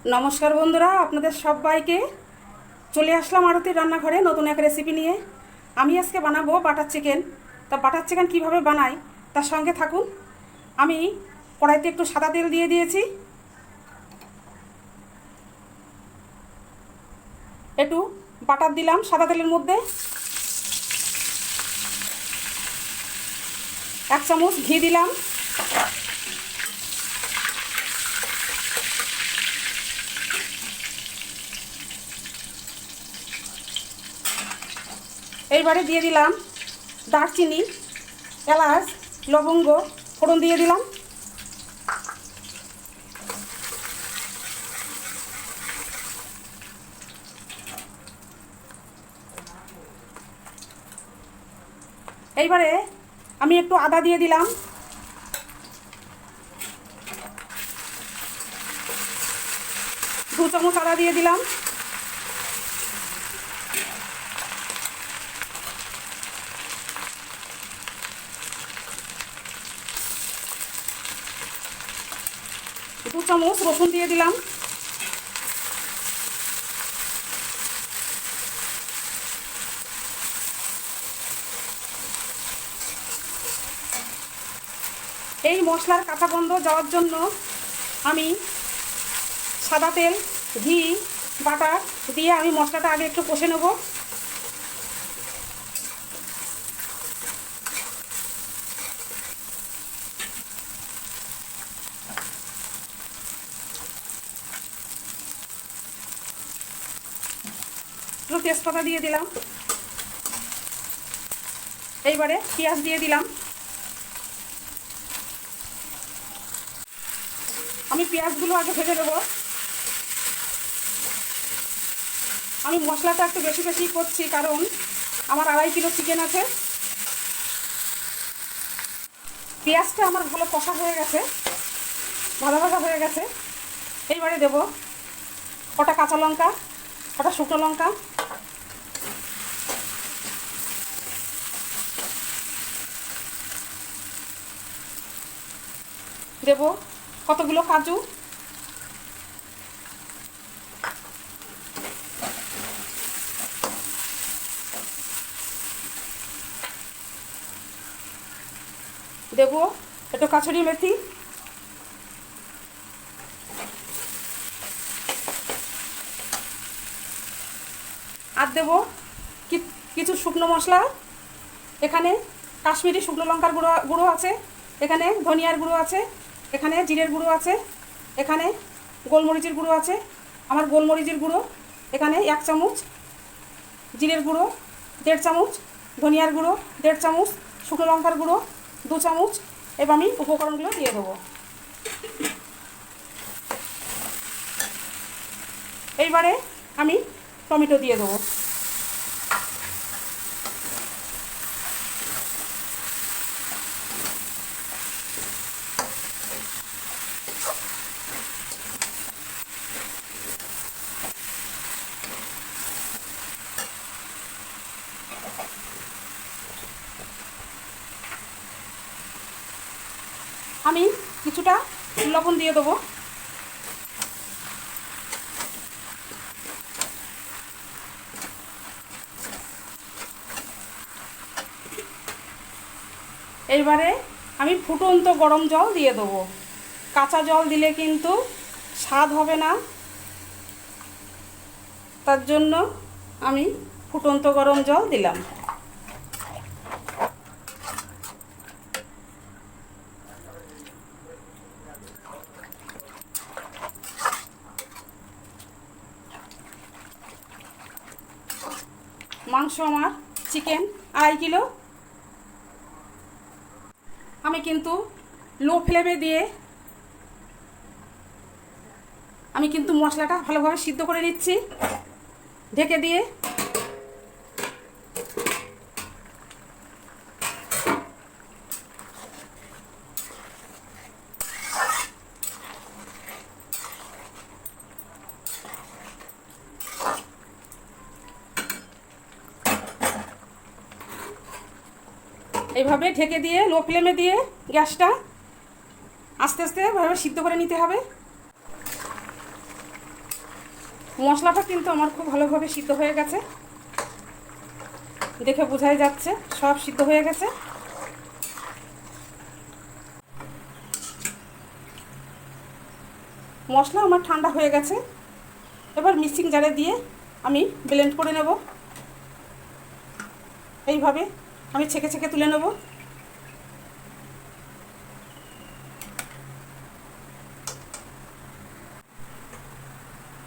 নমস্কার বন্ধুরা, আপনাদের সবাইকে চলে আসলাম আরতির রান্নাঘরে নতুন এক রেসিপি নিয়ে। আমি আজকে বানাবো বাটার চিকেন। তা বাটার চিকেন কীভাবে বানাই তার সঙ্গে থাকুন। আমি কড়াইতে একটু সাদা তেল দিয়ে দিয়েছি, একটু বাটার দিলাম সাদা তেলের মধ্যে, 1 চামচ ঘি দিলাম, এইবারে দিয়ে দিলাম দারচিনি, এলাচ, লবঙ্গ ফোড়ন দিয়ে দিলাম। এইবারে আমি একটু আদা দিয়ে দিলাম, 2 চামচ আদা দিয়ে দিলাম। দু চামচ রসুন দিয়ে দিলাম। এই মশলার কাঁচা গন্ধ যাওয়ার জন্য আমি সাদা তেল, ঘি, বাটার দিয়ে আমি মশলাটা আগে একটু কষে নেব। একটু তেজপাতা দিয়ে দিলাম। এইবারে পেঁয়াজ দিয়ে দিলাম। আমি পেঁয়াজগুলো আগে ভেজে দেবো। আমি মশলাটা একটু বেশি বেশি করছি কারণ আমার 2.5 কিলো চিকেন আছে। পেঁয়াজটা আমার ভালো কষা হয়ে গেছে, ভাজা ভাজা হয়ে গেছে। এইবারে দেব কটা কাঁচা লঙ্কা, কটা শুকনো লঙ্কা, দেব কতগুলো কাজু, দেব একটু কাসুরি মেথি, আর দেব কিছু শুকনো মশলা। এখানে কাশ্মীরি শুকনো লঙ্কার গুঁড়ো আছে, এখানে ধনিয়ার গুঁড়ো আছে, এখানে জিরের গুঁড়ো আছে, এখানে গোলমরিচের গুঁড়ো আছে। আমার গোলমরিচের গুঁড়ো এখানে 1 চামচ, জিরের গুঁড়ো 1.5 চামচ, ধনিয়ার গুঁড়ো 1.5 চামচ, শুকনো লঙ্কার গুঁড়ো 2 চামচ। এবার আমি উপকরণগুলো দিয়ে দেবো। এইবারে আমি টমেটো দিয়ে দেবো। আমি কিছুটা লবণ দিয়ে দেবো। এইবারে আমি ফুটন্ত গরম জল দিয়ে দেবো। কাঁচা জল দিলে কিন্তু স্বাদ হবে না, তার জন্য আমি ফুটন্ত গরম জল দিলাম। মাংস আমার চিকেন 2.5 কিলো। আমি কিন্তু লো ফ্লেমে দিয়ে আমি কিন্তু মশলাটা ভালোভাবে সিদ্ধ করে নিচ্ছি ঢেকে দিয়ে। এইভাবে ঢেকে দিয়ে লো ফ্লেমে দিয়ে গ্যাসটা আস্তে আস্তে ভাবে সিদ্ধ করে নিতে হবে। মশলাটা কিন্তু আমার খুব ভালোভাবে সিদ্ধ হয়ে গেছে, দেখে বোঝাই যাচ্ছে সব সিদ্ধ হয়ে গেছে। মশলা আমার ঠান্ডা হয়ে গেছে, এবার মিক্সিং জারে দিয়ে আমি ব্লেন্ড করে নেব। এইভাবে আমি ছেঁকে ছেঁকে তুলে নেব।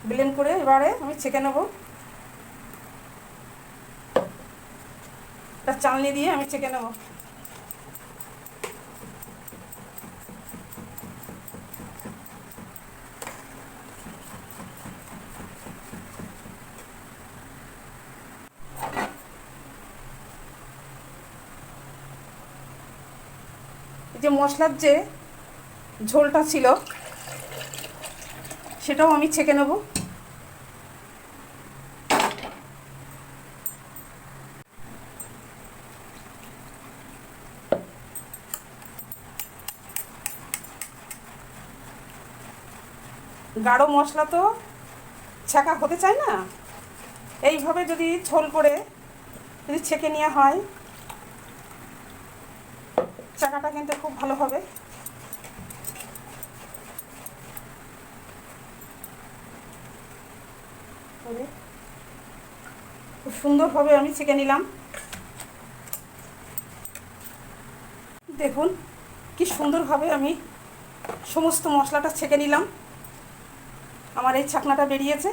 ব্লেন্ড করে এবারে আমি ছেঁকে নেব। একটা চালনি দিয়ে আমি ছেঁকে নেব। যে মশলার যে ঝোলটা ছিল সেটাও আমি ছেঁকে নেব। গাঢ় মশলা তো ছ্যাঁকা হতে চায় না, এইভাবে যদি ঝোল করে যদি ছেঁকে নেওয়া হয় চাকাটা কিন্তু খুব ভালো হবে। খুব সুন্দরভাবে আমি ছেঁকে নিলাম। দেখুন কি সুন্দরভাবে আমি সমস্ত মশলাটা ছেঁকে নিলাম। আমার এই ছাকনাটা বেরিয়েছে,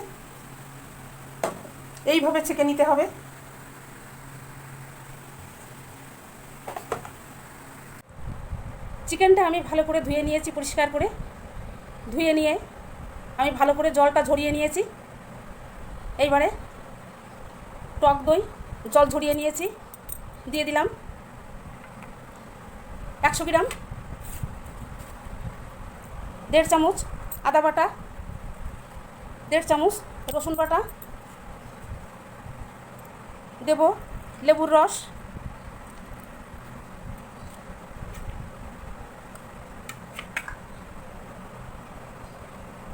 এইভাবে ছেঁকে নিতে হবে। চিকেনটা আমি ভালো করে ধুয়ে নিয়েছি, পরিষ্কার করে ধুয়ে নিয়ে আমি ভালো করে জলটা ঝরিয়ে নিয়েছি। এইবারে টক দই জল ঝরিয়ে নিয়েছি, দিয়ে দিলাম 100 গ্রাম, 1.5 চামচ আদা বাটা, 1.5 চামচ রসুন বাটা, দেব লেবুর রস,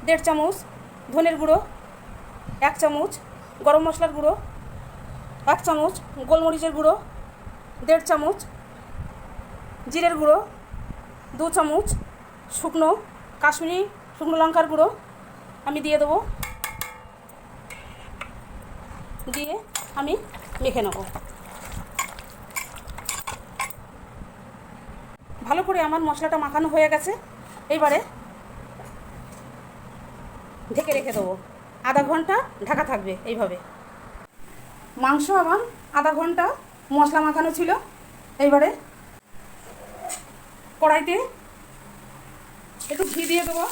দেড় চামচ ধনের গুঁড়ো, 1 চামচ গরম মশলার গুঁড়ো, 1 চামচ গোলমরিচের গুঁড়ো, 1.5 চামচ জিরের গুঁড়ো, 2 চামচ শুকনো কাশ্মীরি শুকনো লঙ্কার গুঁড়ো আমি দিয়ে দেবো। দিয়ে আমি মেখে নেব। ভালো করে আমার মশলাটা মাখানো হয়ে গেছে, এইবারে ঢেকে রেখে দেবো। আধা ঘন্টা ঢাকা থাকবে এইভাবে। মাংস আমার আধা ঘন্টা মশলা মাখানো ছিল। এইবারে কড়াইতে একটু ঘি দিয়ে দেবো,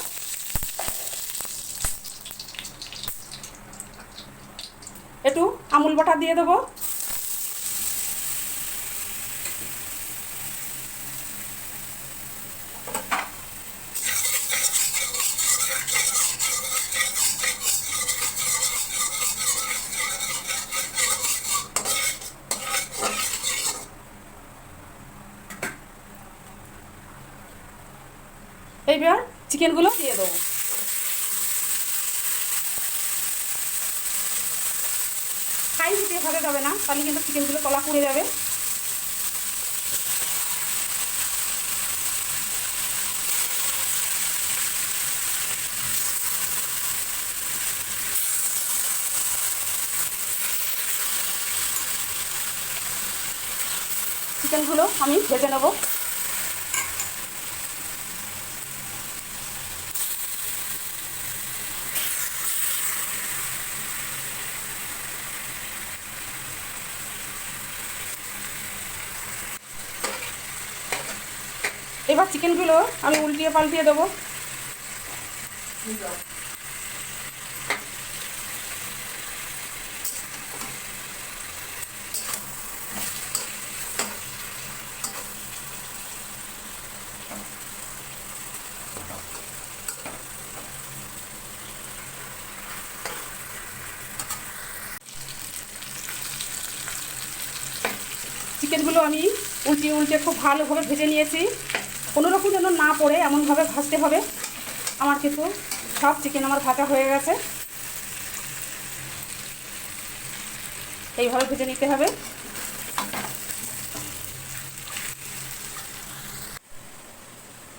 একটু আমুল বাটার দিয়ে দেবো, এইবার চিকেনগুলো দিয়ে দেবো। হাই হিটে ভাবে যাবে না, তাহলে কিন্তু চিকেনগুলো তলা পুড়ে যাবে। চিকেনগুলো আমি ভেজে নেব। এবার চিকেনগুলো আমি উল্টিয়ে পাল্টিয়ে দেবো। চিকেনগুলো আমি উল্টিয়ে উল্টে খুব ভালোভাবে ভেজে নিয়েছি। কোনোরকম যেন না পড়ে এমনভাবে ভাজতে হবে। আমার কিন্তু সব চিকেন আমার ভাজা হয়ে গেছে। এইভাবে ভেজে নিতে হবে।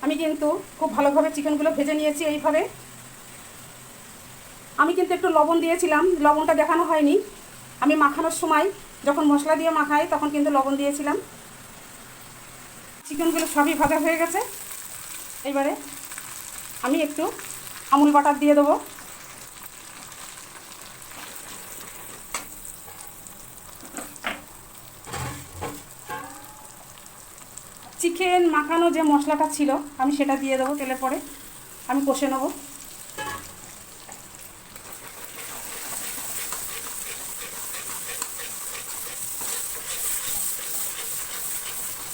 আমি কিন্তু খুব ভালোভাবে চিকেনগুলো ভেজে নিয়েছি এইভাবে। আমি কিন্তু একটু লবণ দিয়েছিলাম, লবণটা দেখানো হয়নি। আমি মাখানোর সময় যখন মশলা দিয়ে মাখাই তখন কিন্তু লবণ দিয়েছিলাম। চিকেনগুলো সবই ভাজা হয়ে গেছে। এবারে আমি একটু আমুল বাটার দিয়ে দেবো। চিকেন মাখানো যে মশলাটা ছিল আমি সেটা দিয়ে দেবো তেলের পরে। আমি কষে নেব।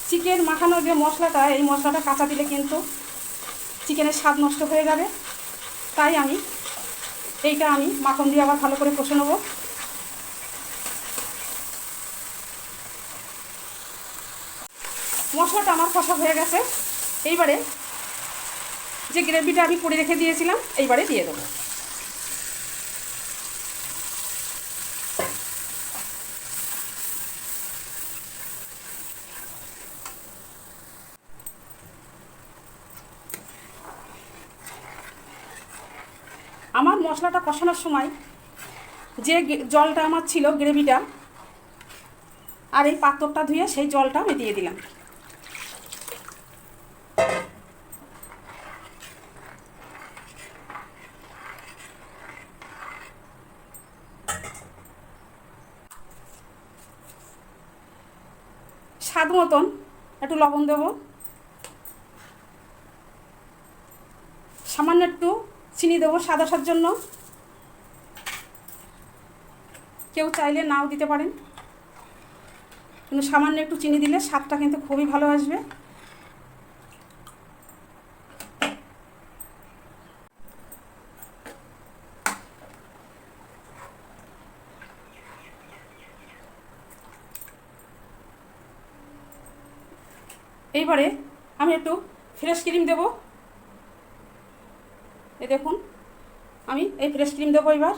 চিকেন মাখানো যে মশলাটা, এই মশলাটা কাঁচা দিলে কিন্তু চিকেনের স্বাদ নষ্ট হয়ে যাবে। তাই আমি মাখন দিয়ে আবার ভালো করে কষে নেব। মশলাটা আমার কষা হয়ে গেছে। এইবারে যে গ্রেভিটা আমি করে রেখে দিয়েছিলাম এইবারে দিয়ে দেবো। আমার মশলাটা কষানোর সময় যে জলটা আমার ছিল গ্রেভিটা আর এই পাত্রটা ধুয়ে সেই জলটা আমি দিয়ে দিলাম। স্বাদ মতন একটু লবণ দেবো, সামান্য একটু চিনি দেবো স্বাদ আসার জন্য। কেউ চাইলে নাও দিতে পারেন, কিন্তু সামান্য একটু চিনি দিলে স্বাদটা কিন্তু খুবই ভালো আসবে। এইবারে আমি একটু ফ্রেশ ক্রিম দেবো। এই দেখুন আমি এই ফ্রেশ ক্রিম দেবো এবার।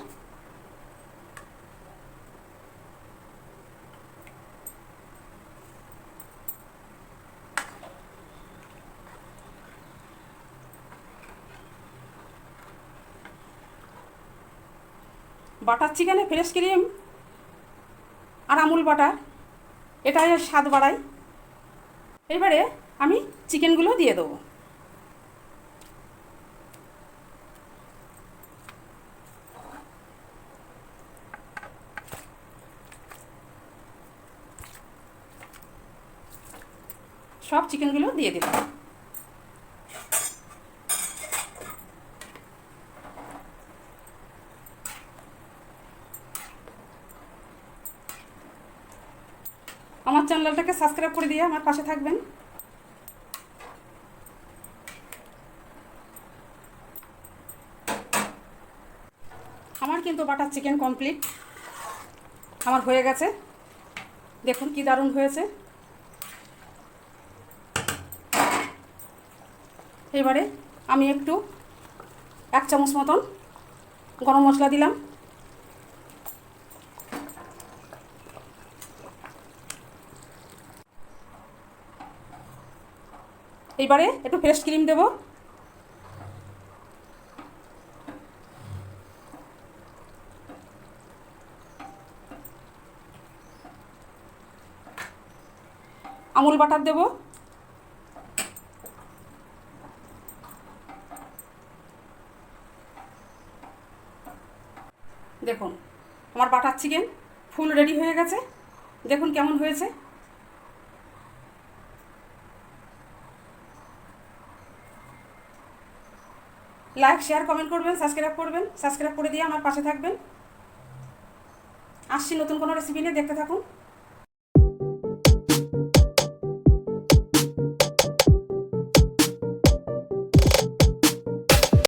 বাটার চিকেনে ফ্রেশ ক্রিম আর আমুল বাটার এটাই স্বাদ বাড়ায়। এবারে আমি চিকেনগুলো দিয়ে দেবো। সব চিকেনগুলো দিয়ে দিলাম। আমার চ্যানেলটাকে সাবস্ক্রাইব করে দিয়ে আমার পাশে থাকবেন। আমার কিন্তু বাটার চিকেন কমপ্লিট, আমার হয়ে গেছে। দেখুন কি দারুণ হয়েছে। এবারে আমি একটু 1 চামচ মতন গরম মশলা দিলাম। এইবারে একটু ফ্রেশ ক্রিম দেব। আমুল বাটার দেব। দেখুন আমার বাটার চিকেন ফুল রেডি হয়ে গেছে। দেখুন কেমন হয়েছে। লাইক শেয়ার কমেন্ট করবেন, সাবস্ক্রাইব করে দিয়ে আমার পাশে থাকবেন। আসছি নতুন কোনো রেসিপি নিয়ে, দেখতে থাকুন।